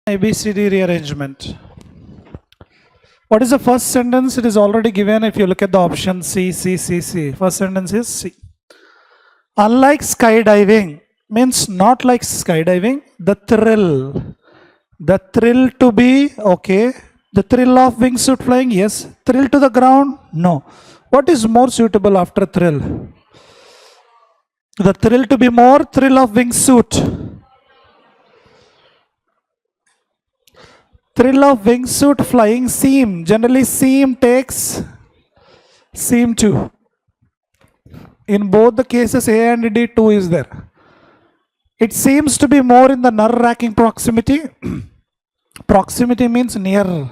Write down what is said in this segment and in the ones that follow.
ABCD rearrangement. What is the first sentence? It is already given if you look at the option C. First sentence is C. Unlike skydiving, means not like skydiving, the thrill to be, okay. The thrill of wingsuit flying, yes. Thrill to the ground, no. What is more suitable after thrill? The thrill to be more, thrill of wingsuit. Thrill of wingsuit flying, seem. Generally seem takes seem to. In both the cases A and D, 2 is there. It seems to be more in the nerve-wracking proximity. Proximity means near.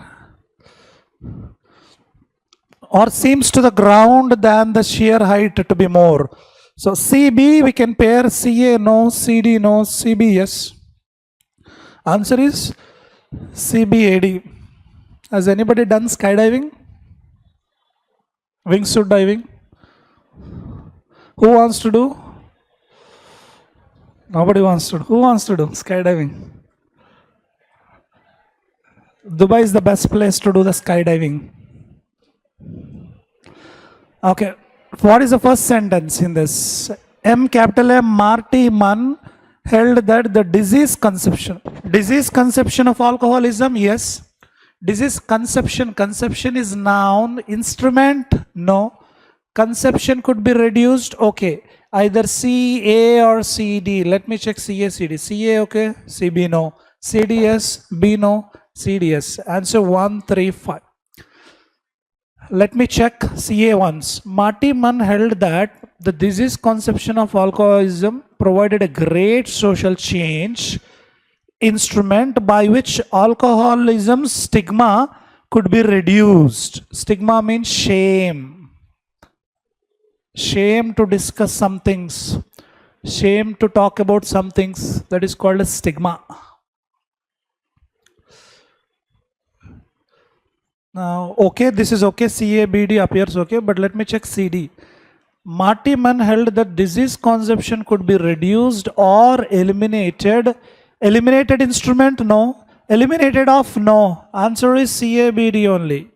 Or seems to the ground than the sheer height to be more. So CB we can pair, CA no, CD no, CB yes. Answer is CBAD. Has anybody done skydiving? Wingsuit diving? Who wants to do? Nobody wants to do. Who wants to do skydiving? Dubai is the best place to do the skydiving. Okay. What is the first sentence in this? Capital M, Marty Mann held that the disease conception of alcoholism, yes. Disease conception is noun. Instrument, no. Conception could be reduced, okay. Either C, A or C, D. Let me check C, A, C, D. C, A, okay. C, B, no. C, D, yes. B, no. C, D, yes. Answer 1, 3, 5. Let me check CA once. Marty Mann held that the disease conception of alcoholism provided a great social change instrument by which alcoholism's stigma could be reduced. Stigma means shame. Shame to discuss some things. Shame to talk about some things. That is called a stigma. Now, okay, this is okay. CABD appears okay, but let me check CD. Marty Mann held that disease conception could be reduced or eliminated. Eliminated instrument, no. Eliminated of, no. Answer is CABD only.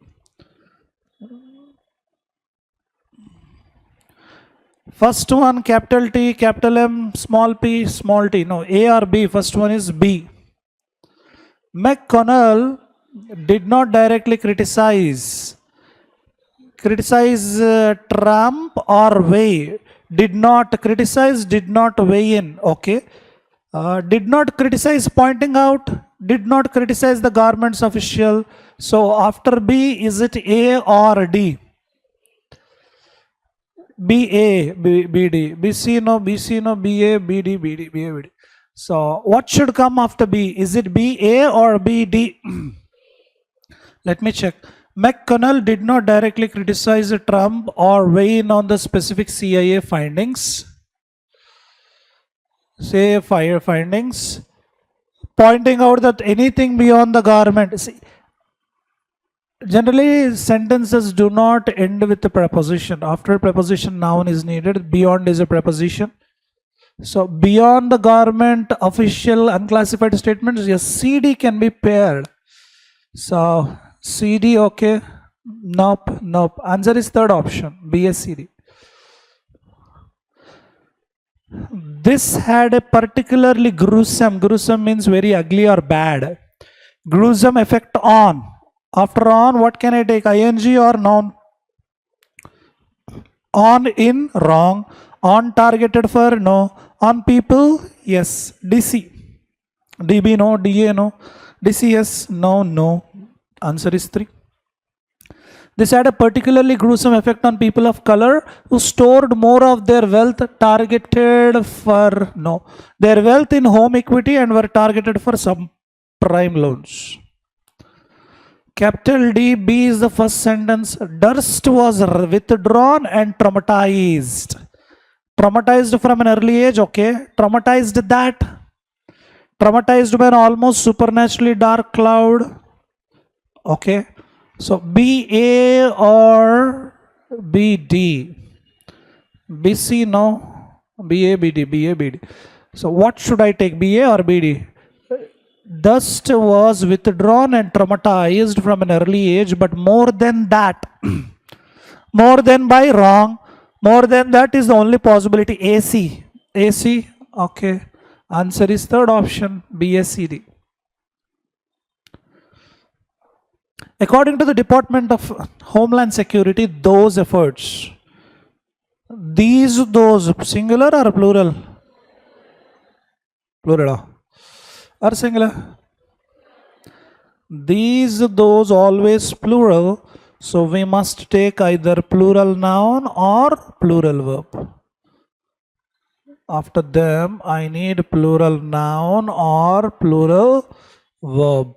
First one, capital T, capital M, small p, small t. No, A or B. First one is B. McConnell did not directly criticize Trump or weigh. Did not criticize, did not weigh in. Okay. Did not criticize pointing out, did not criticize the government's official. So after B, is it A or D? B, A, B, D. B, C, no, B, C, no, B, A, B, D, B, D, B, A, B, D. So what should come after B? Is it B, A or B, D? Let me check. McConnell did not directly criticize Trump or weigh in on the specific CIA findings. CIA findings. Pointing out that anything beyond the government. See, generally, sentences do not end with a preposition. After a preposition, noun is needed. Beyond is a preposition. So, beyond the government, official, unclassified statements, yes, CD can be paired. So, CD, okay. Nope. Answer is third option, BSCD. This had a particularly gruesome means very ugly or bad. Gruesome effect on. After on, what can I take? ING or noun? On, in, wrong. On, targeted for, no. On people, yes. DC. DB, no. DA, no. DC, yes. No. Answer is 3. This had a particularly gruesome effect on people of color who stored more of their wealth targeted for, no. Their wealth in home equity and were targeted for subprime loans. Capital D, B is the first sentence. Durst was withdrawn and traumatized. Traumatized from an early age, okay. Traumatized that. Traumatized by an almost supernaturally dark cloud. Okay. So BA or BD? BC, no. BA, BD. So what should I take? BA or BD? Dust was withdrawn and traumatized from an early age, but more than that, more than by wrong, more than that is the only possibility. AC. AC. Okay. Answer is third option, BSCD. According to the Department of Homeland Security, those efforts. Those, singular or plural? Plural or singular? Those always plural. So we must take either plural noun or plural verb. After them, I need plural noun or plural verb.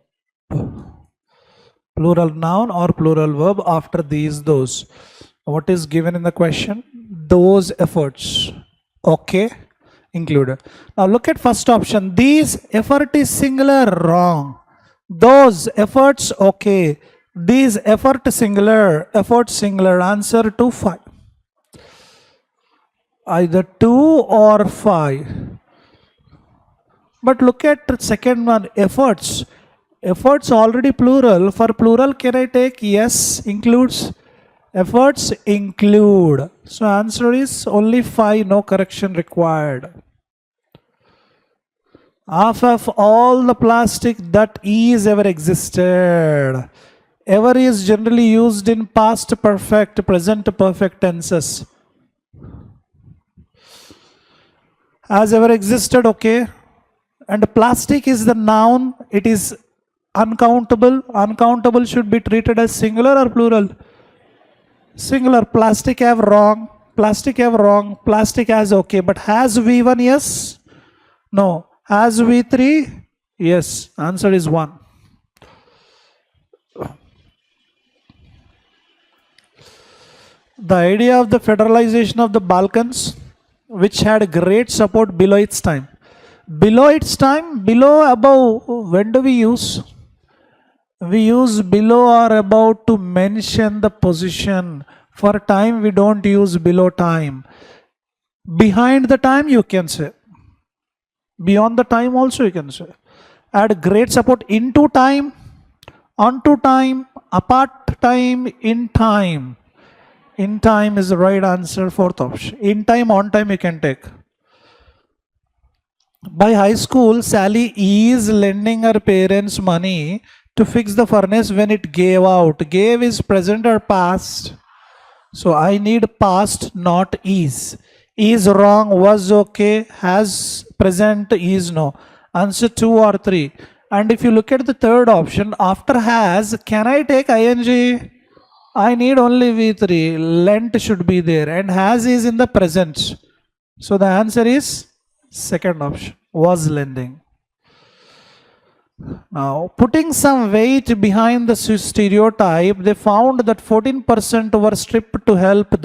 Plural noun or plural verb after those. What is given in the question? Those efforts. Okay, included. Now look at first option. These effort is singular, wrong. Those efforts, okay. These effort singular, answer 2, 5. Either 2 or 5. But look at second one, efforts. Efforts already plural. For plural, can I take yes, includes? Efforts include. So answer is only 5, no correction required. Half of all the plastic that is ever existed. Ever is generally used in past perfect, present perfect tenses. Has ever existed, okay. And plastic is the noun. It is uncountable. Uncountable should be treated as singular or plural? Singular. Plastic have wrong. Plastic have wrong. Plastic has okay. But has V1? Yes. No. Has V3? Yes. Answer is 1. The idea of the federalization of the Balkans, which had great support below its time. Below its time, below, above, when do we use? We use below or above to mention the position. For time, we don't use below time. Behind the time, you can say. Beyond the time also you can say. Add great support into time, onto time, apart time, in time. In time is the right answer, fourth option. In time, on time you can take. By high school, Sally is lending her parents money to fix the furnace when it gave out. Gave is present or past. So I need past, not is. Is wrong, was okay, has present, is no. Answer 2 or 3. And if you look at the third option, after has, can I take ing? I need only V3. Lent should be there. And has is in the present. So the answer is second option, was lending. Now, putting some weight behind the stereotype, they found that 14% were stripped to help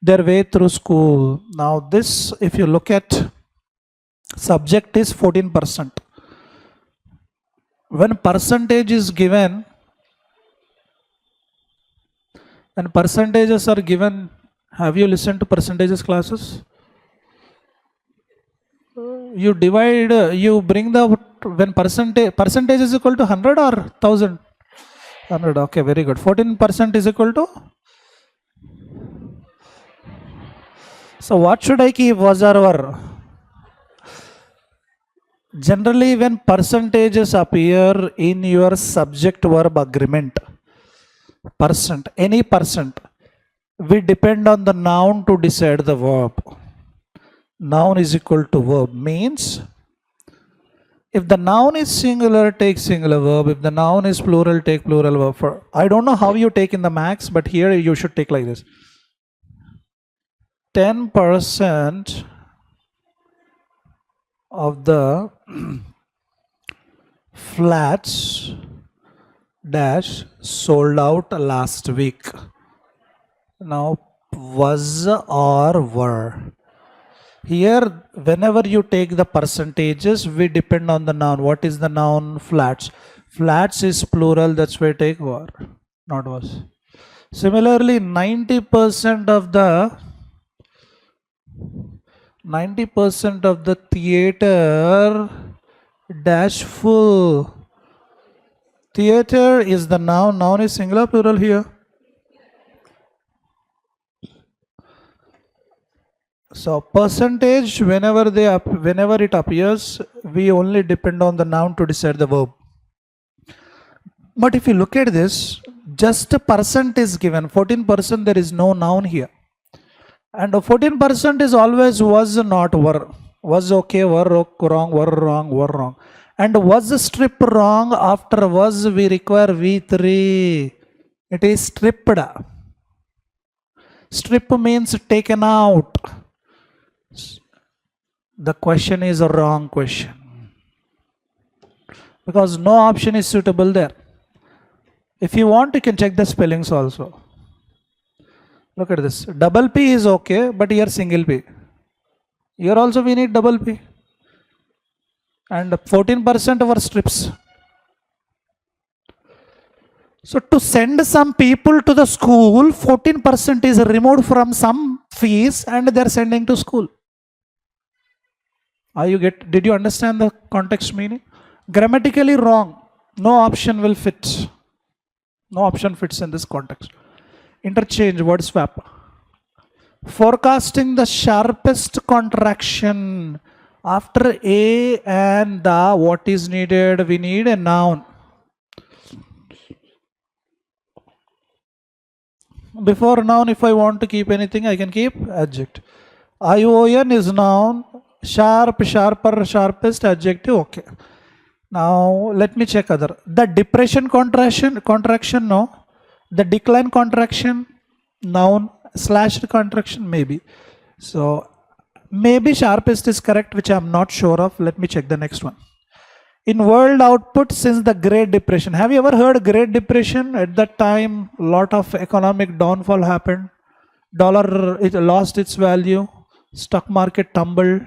their way through school. Now, this, if you look at, subject is 14%. When percentage is given, when percentages are given, have you listened to percentages classes? You divide, you bring the, when percentage is equal to 100 or 1000? 100, okay, very good. 14% is equal to? So what should I keep, was or were? Generally, when percentages appear in your subject verb agreement, percent, any percent, we depend on the noun to decide the verb. Noun is equal to verb means, if the noun is singular, take singular verb. If the noun is plural, take plural verb. I don't know how you take in the max, but here you should take like this. 10% of the flats dash sold out last week. Now, was or were. Here, whenever you take the percentages, we depend on the noun. What is the noun? Flats. Flats is plural, that's why I take were, not was. Similarly, 90% of the theater Dash full. Theater is the noun. Noun is singular, plural here. So percentage, whenever it appears, we only depend on the noun to decide the verb. But if you look at this, just a percent is given. 14%, there is no noun here. And 14% is always was, not were. Was okay, were wrong, were wrong, were wrong. And was strip wrong. After was, we require V3. It is stripped. Strip means taken out. The question is a wrong question, because no option is suitable there. If you want, you can check the spellings also. Look at this. Double P is okay, but here single P. Here also we need double P. And 14% were strips. So to send some people to the school, 14% is removed from some fees and they are sending to school. Did you understand the context meaning? Grammatically wrong. No option will fit. No option fits in this context. Interchange, word swap. Forecasting the sharpest contraction. After a and the, what is needed? We need a noun. Before noun, if I want to keep anything, I can keep adjective. ION is noun. Sharp, sharper, sharpest, adjective, okay. Now let me check other. The depression contraction, no. The decline contraction, noun. Slashed contraction, maybe. So maybe sharpest is correct, which I am not sure of. Let me check the next one. In world output since the Great Depression. Have you ever heard Great Depression? At that time, lot of economic downfall happened. Dollar, it lost its value. Stock market tumbled.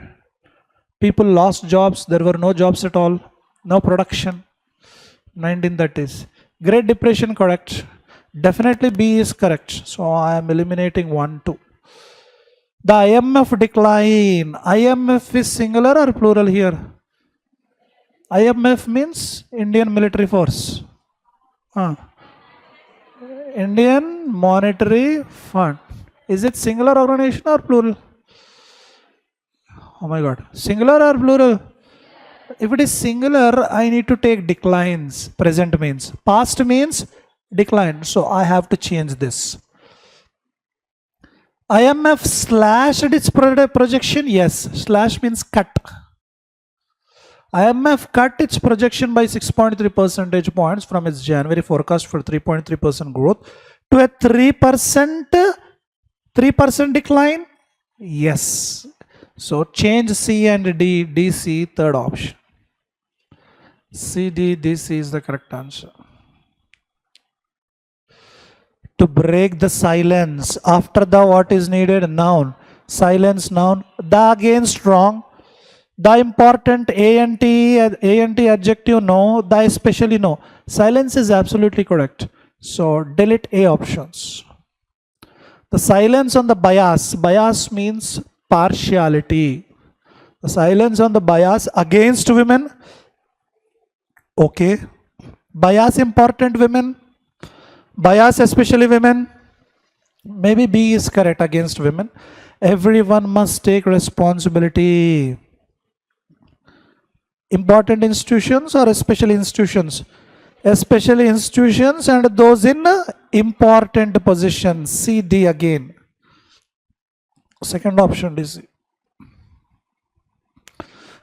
People lost jobs. There were no jobs at all. No production. 1930s. Great Depression, correct. Definitely B is correct. So I am eliminating 1, 2. The IMF decline. IMF is singular or plural here? IMF means Indian Military Force. Indian Monetary Fund. Is it singular organization or plural? Oh my God. Singular or plural? If it is singular, I need to take declines. Present means. Past means decline. So I have to change this. IMF slashed its projection. Yes. Slash means cut. IMF cut its projection by 6.3 percentage points from its January forecast for 3.3% growth to a 3% decline. Yes. So change C and D. D, C, third option. C, D, D, C is the correct answer. To break the silence after the what is needed? Noun. Silence, noun. The again strong. The important ANT adjective, no. The especially, no. Silence is absolutely correct. So delete A options. The silence on the bias. Bias means partiality. The silence on the bias against women. Okay. Bias important women. Bias especially women. Maybe B is correct, against women. Everyone must take responsibility. Important institutions or especially institutions? Especially institutions and those in important positions. C, D again. Second option is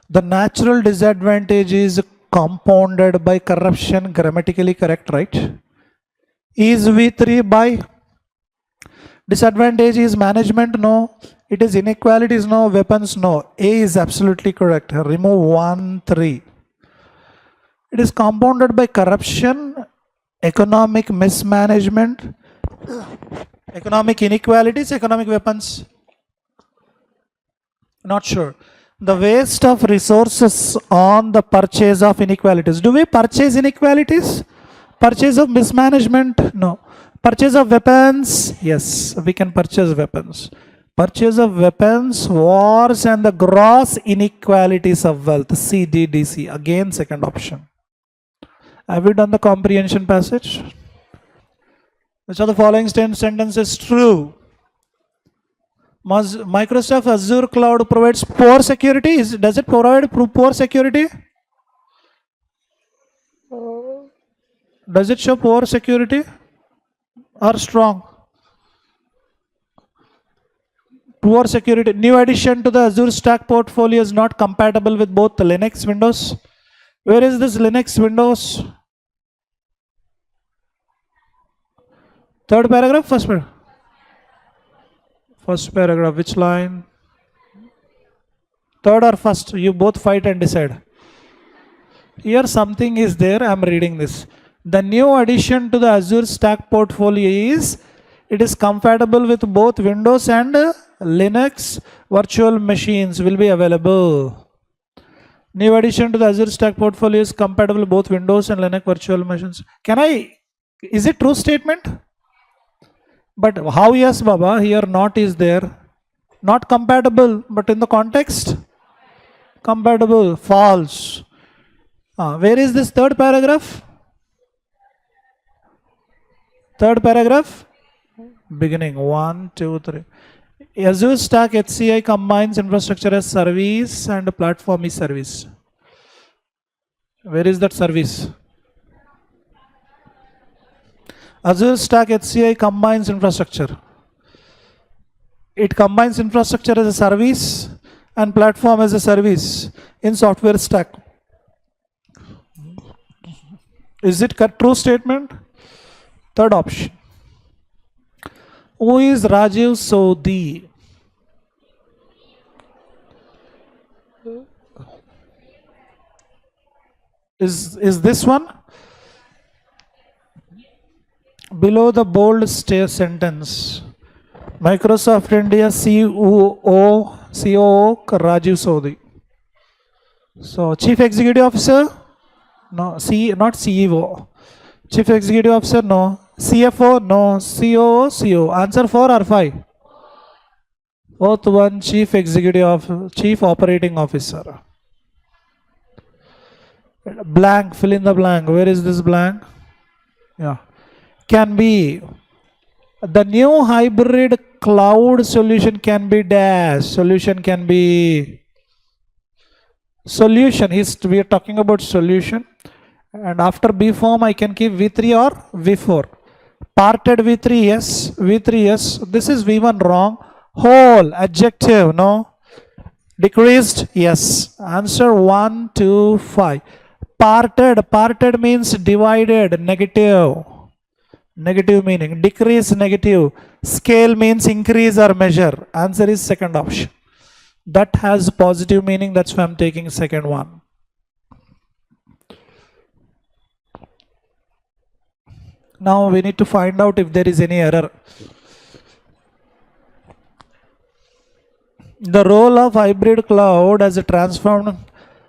the natural disadvantage is compounded by corruption. Grammatically correct, right? Is V3 by disadvantage is management? No. It is inequalities? No. Weapons? No. A is absolutely correct. Remove 1, 3. It is compounded by corruption, economic mismanagement, economic inequalities, economic weapons. Not sure. The waste of resources on the purchase of inequalities. Do we purchase inequalities? Purchase of mismanagement? No. Purchase of weapons? Yes, we can purchase weapons. Purchase of weapons, wars, and the gross inequalities of wealth. CDDC. Again, second option. Have you done the comprehension passage? Which of the following sentences is true? Microsoft Azure Cloud provides poor security. Does it provide poor security? Does it show poor security or strong? Poor security. New addition to the Azure Stack portfolio is not compatible with both the Linux Windows. Where is this Linux Windows? Third paragraph, first paragraph. First paragraph, which line? Third or first? You both fight and decide. Here something is there, I am reading this. The new addition to the Azure Stack portfolio is, it is compatible with both Windows and Linux virtual machines will be available. New addition to the Azure Stack portfolio is compatible with both Windows and Linux virtual machines. Is it true statement? But how? Yes, Baba, here not is there. Not compatible, but in the context, compatible, false. Where is this third paragraph? Third paragraph, beginning, 1, 2, 3. Azure Stack HCI combines infrastructure as service and platform as service. Where is that service? Azure Stack HCI combines infrastructure. It combines infrastructure as a service and platform as a service in software stack. Is it a true statement? Third option. Who is Rajiv Sodhi? Is this one? Below the bold sentence, Microsoft India COO Rajiv Sodhi. So Chief Executive Officer? No, not CEO. Chief Executive Officer? No. CFO? No. COO? CO. Answer 4 or 5? Fourth one, Chief Operating Officer. Blank, fill in the blank. Where is this blank? Yeah. Can be the new hybrid cloud solution can be dash. Solution can be solution. We are talking about solution. And after B form, I can keep V3 or V4. Parted V3, yes. V3, yes. This is V1 wrong. Whole, adjective, no. Decreased, yes. Answer 1, 2, 5. Parted means divided, negative. Negative meaning. Decrease, negative. Scale means increase or measure. Answer is second option. That has positive meaning. That's why I'm taking second one. Now we need to find out if there is any error. The role of hybrid cloud as a transformed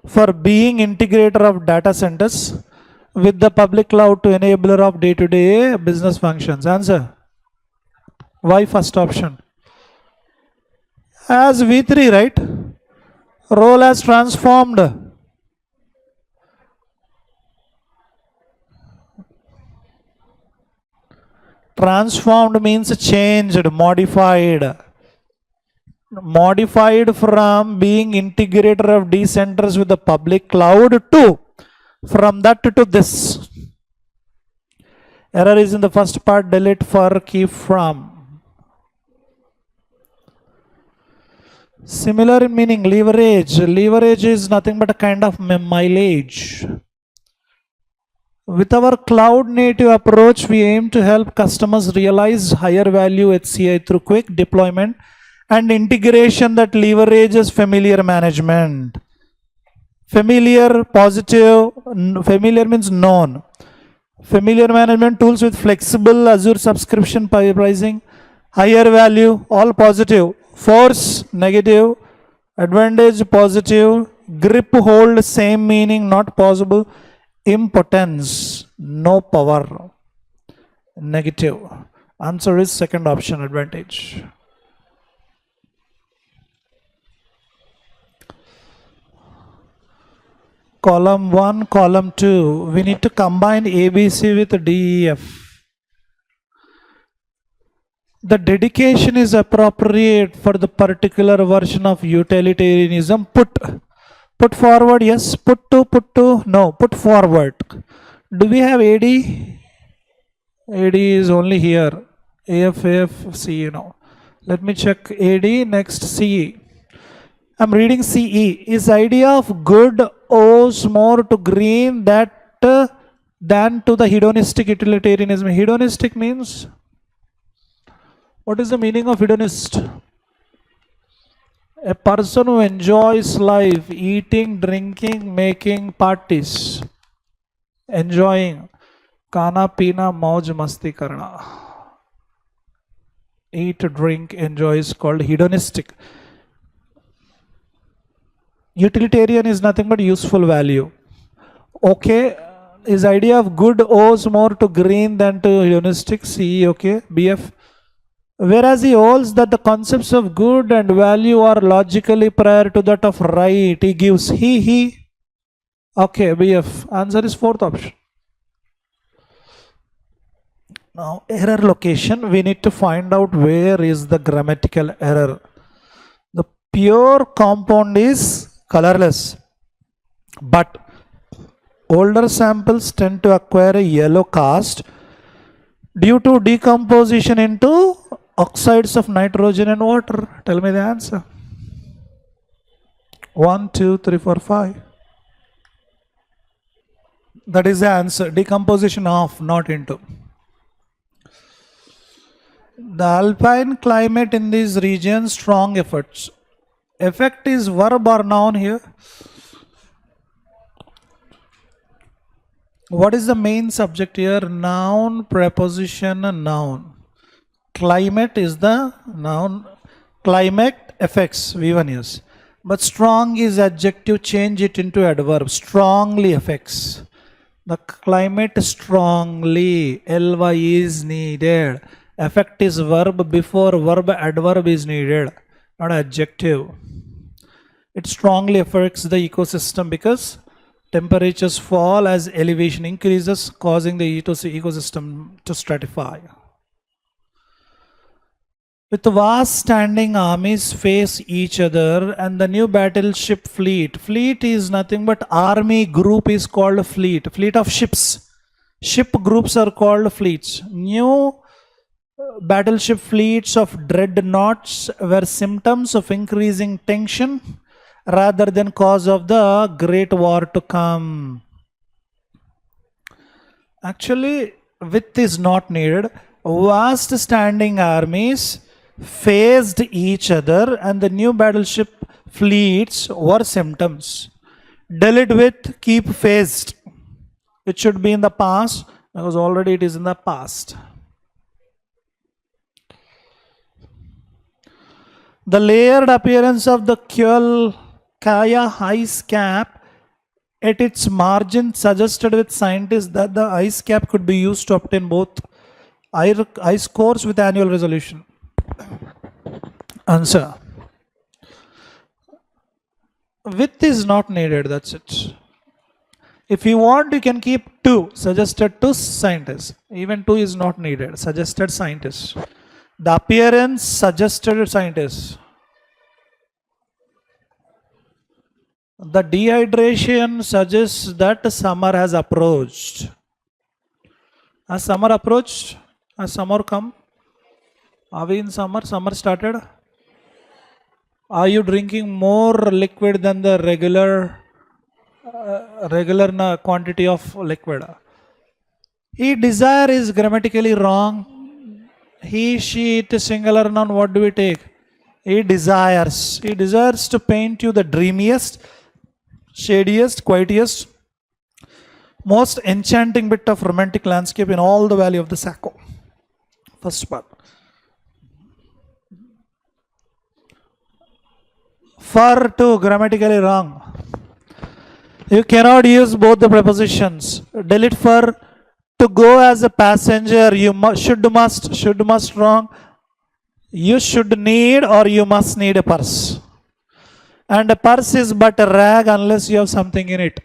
for being integrator of data centers with the public cloud to enabler of day-to-day business functions. Answer. Why first option? As V3, right? Role as transformed. Transformed means changed, modified. Modified from being integrator of D centers with the public cloud to from that to this. Error is in the first part. Delete for, keep from. Similar in meaning. Leverage. Leverage is nothing but a kind of mileage. With our cloud native approach, we aim to help customers realize higher value HCI through quick deployment and integration that leverages familiar management. Familiar, positive, familiar means known. Familiar management tools with flexible Azure subscription pricing, higher value, all positive. Force, negative. Advantage, positive. Grip, hold, same meaning, not possible. Impotence, no power, negative. Answer is second option, advantage. column 1, column 2. We need to combine ABC with DEF. The dedication is appropriate for the particular version of utilitarianism. Put forward, yes. Put to, no. Put forward. Do we have AD? AD is only here. AF, CE now. Let me check AD, next CE. I'm reading CE. Is idea of good owes more to green than to the hedonistic utilitarianism. Hedonistic means, what is the meaning of hedonist? A person who enjoys life, eating, drinking, making parties, enjoying, kana pina mauj masti karna. Eat, drink, enjoy is called hedonistic. Utilitarian is nothing but useful value. Okay, his idea of good owes more to green than to hedonistic. C, okay, BF. Whereas he holds that the concepts of good and value are logically prior to that of right. He gives he. Okay, BF. Answer is fourth option. Now, error location, we need to find out where is the grammatical error. The pure compound is colorless, but older samples tend to acquire a yellow cast due to decomposition into oxides of nitrogen and water. Tell me the answer. 1, 2, 3, 4, 5. That is the answer. Decomposition of, not into. The alpine climate in these regions, strong efforts. Effect is verb or noun here? What is the main subject here? Noun, preposition, noun. Climate is the noun. Climate affects, V1 is. But strong is adjective, change it into adverb. Strongly affects. The climate strongly, ly is needed. Affect is verb, before verb adverb is needed, not adjective. It strongly affects the ecosystem because temperatures fall as elevation increases, causing the ecosystem to stratify. With vast standing armies face each other and the new battleship fleet. Fleet is nothing but army group is called fleet. Fleet of ships. Ship groups are called fleets. New battleship fleets of dreadnoughts were symptoms of increasing tension rather than cause of the great war to come. Actually, width is not needed. Vast standing armies faced each other and the new battleship fleets were symptoms. Delete with, keep faced. It should be in the past because already it is in the past. The layered appearance of the Kaya ice cap at its margin suggested with scientists that the ice cap could be used to obtain both ice cores with annual resolution. Answer. Width is not needed, that's it. If you want, you can keep 2, suggested to scientists. Even 2 is not needed, suggested scientists. The appearance suggested scientists. The dehydration suggests that summer has approached. Has summer approached? Has summer come? Are we in summer? Summer started? Are you drinking more liquid than the regular quantity of liquid? He desire is grammatically wrong. He, she, it is singular noun. What do we take? He desires. He desires to paint you the dreamiest, shadiest, quietest, most enchanting bit of romantic landscape in all the valley of the Saco. First part. For to, grammatically wrong. You cannot use both the prepositions. Delete for. To go as a passenger, you should must wrong. You should need or you must need a purse. And a purse is but a rag unless you have something in it.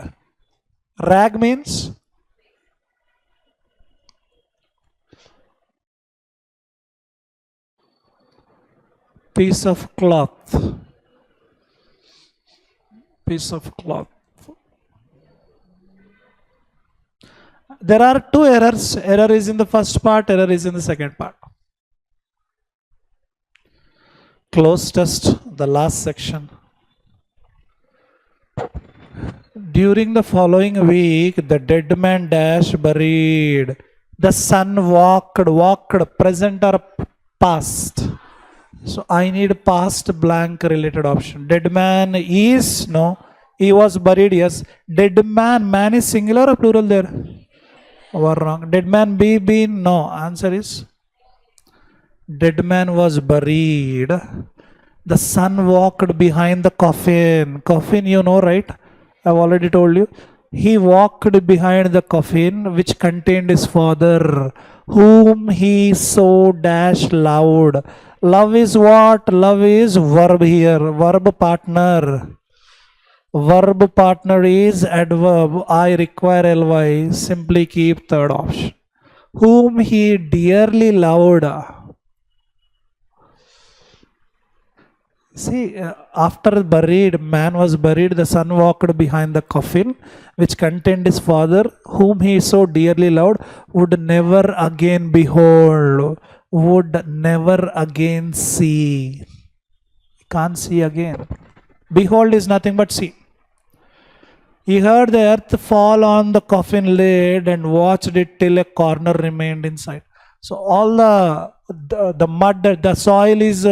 Rag means piece of cloth. Piece of cloth. There are two errors. Error is in the first part, error is in the second part. Close test, the last section. During the following week, the dead man dash buried. The son walked, present or past. So I need past blank related option. Dead man is, no. He was buried, yes. Dead man, man is singular or plural there? Or wrong. Dead man be been, no. Answer is dead man was buried. The son walked behind the coffin. Coffin, you know, right? I've already told you. He walked behind the coffin which contained his father, whom he so dash loved. Love is what? Love is verb here. Verb partner. Verb partner is adverb. I require ly. Simply keep third option. Whom he dearly loved. See, after buried, man was buried, the son walked behind the coffin, which contained his father, whom he so dearly loved, would never again behold, would never again see. Can't see again. Behold is nothing but see. He heard the earth fall on the coffin lid and watched it till a corner remained inside. So all the mud, the soil is,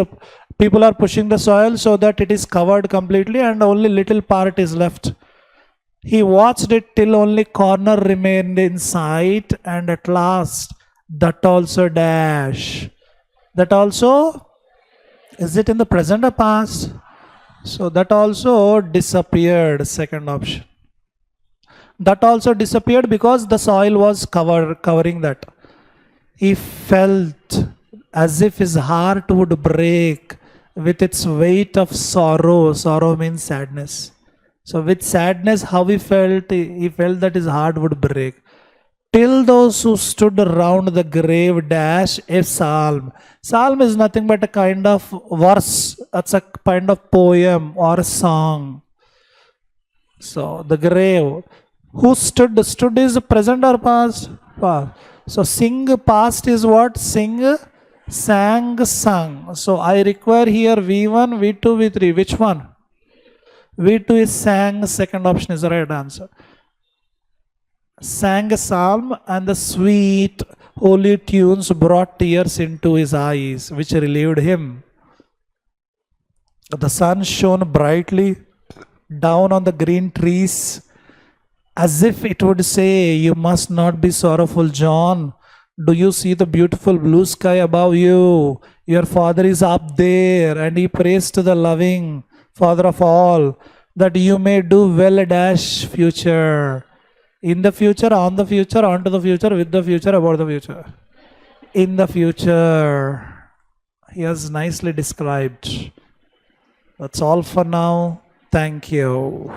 people are pushing the soil so that it is covered completely and only little part is left. He watched it till only corner remained in sight, and at last that also dash. That also, is it in the present or past? So that also disappeared, second option. That also disappeared because the soil was covering that. He felt as if his heart would break with its weight of sorrow. Sorrow means sadness. So with sadness, how he felt that his heart would break. Till those who stood around the grave dash a psalm. Psalm is nothing but a kind of verse. It's a kind of poem or a song. So the grave. Who stood? Stood is present or past? Past. So sing past is what? Sing, sang, sung. So I require here V1, V2, V3. Which one? V2 is sang. Second option is the right answer. Sang a psalm, and the sweet holy tunes brought tears into his eyes, which relieved him. The sun shone brightly down on the green trees, as if it would say, "You must not be sorrowful, John. Do you see the beautiful blue sky above you? Your father is up there," and he prays to the loving Father of all, that you may do well dash future. In the future, on the future, onto the future, with the future, about the future. In the future. He has nicely described. That's all for now. Thank you.